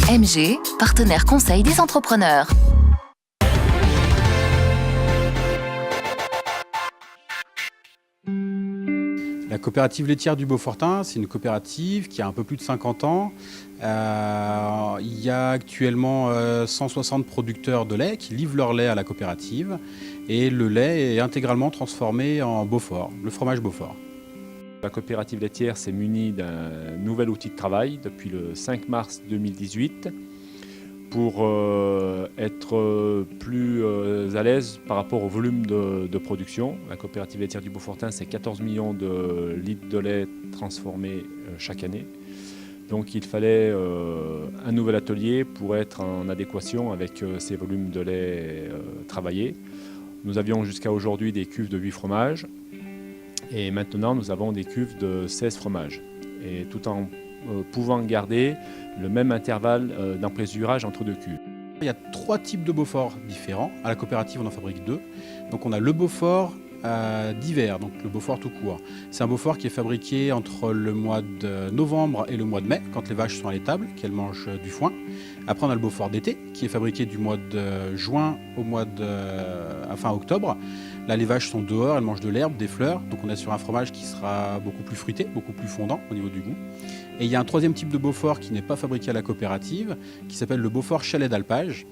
MG, partenaire conseil des entrepreneurs. La coopérative laitière du Beaufortin, c'est une coopérative qui a un peu plus de 50 ans. Il y a actuellement 160 producteurs de lait qui livrent leur lait à la coopérative. Et le lait est intégralement transformé en Beaufort, le fromage Beaufort. La coopérative laitière s'est munie d'un nouvel outil de travail depuis le 5 mars 2018 pour être plus à l'aise par rapport au volume de production. La coopérative laitière du Beaufortin, c'est 14 millions de litres de lait transformés chaque année. Donc il fallait un nouvel atelier pour être en adéquation avec ces volumes de lait travaillés. Nous avions jusqu'à aujourd'hui des cuves de 8 fromages. Et maintenant, nous avons des cuves de 16 fromages, et tout en pouvant garder le même intervalle d'emprésurage entre deux cuves. Il y a 3 types de Beaufort différents. À la coopérative, on en fabrique 2. Donc on a le Beaufort d'hiver, donc le Beaufort tout court. C'est un Beaufort qui est fabriqué entre le mois de novembre et le mois de mai, quand les vaches sont à l'étable, qu'elles mangent du foin. Après, on a le Beaufort d'été, qui est fabriqué du mois de juin au mois de fin octobre. Là, les vaches sont dehors, elles mangent de l'herbe, des fleurs. Donc on est sur un fromage qui sera beaucoup plus fruité, beaucoup plus fondant au niveau du goût. Et il y a un 3e type de Beaufort qui n'est pas fabriqué à la coopérative, qui s'appelle le Beaufort chalet d'alpage.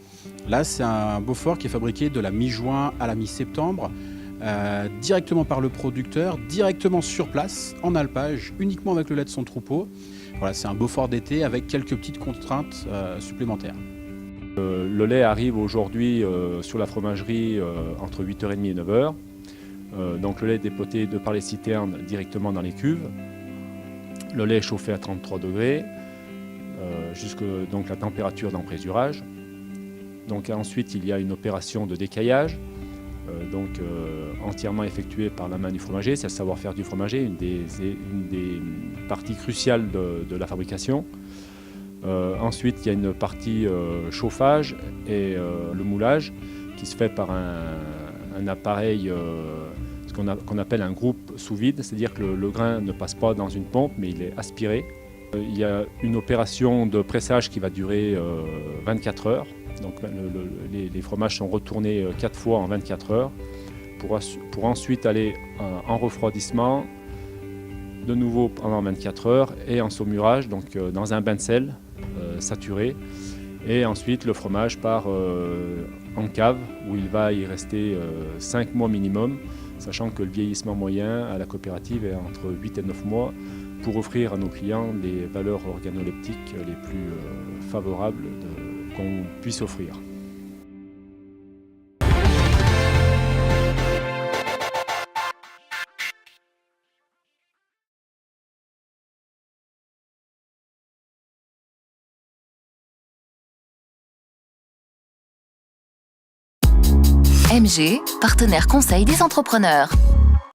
Là, c'est un Beaufort qui est fabriqué de la mi-juin à la mi-septembre, directement par le producteur, directement sur place, en alpage, uniquement avec le lait de son troupeau. Voilà, c'est un Beaufort d'été avec quelques petites contraintes supplémentaires. Le lait arrive aujourd'hui sur la fromagerie entre 8h30 et 9h. Donc le lait est dépoté de par les citernes directement dans les cuves. Le lait est chauffé à 33 degrés, jusqu'à donc la température d'emprésurage. Donc ensuite il y a une opération de décaillage, entièrement effectuée par la main du fromager. C'est le savoir-faire du fromager, une des parties cruciales de la fabrication. Ensuite, il y a une partie chauffage et le moulage qui se fait par un appareil qu'on appelle un groupe sous vide, c'est-à-dire que le grain ne passe pas dans une pompe, mais il est aspiré. Il y a une opération de pressage qui va durer 24 heures. Donc les fromages sont retournés 4 fois en 24 heures pour ensuite aller en refroidissement de nouveau pendant 24 heures et en saumurage, donc dans un bain de sel saturé. Et ensuite le fromage part en cave où il va y rester 5 mois minimum, sachant que le vieillissement moyen à la coopérative est entre 8 et 9 mois pour offrir à nos clients des valeurs organoleptiques les plus favorables qu'on puisse offrir. MG, partenaire conseil des entrepreneurs.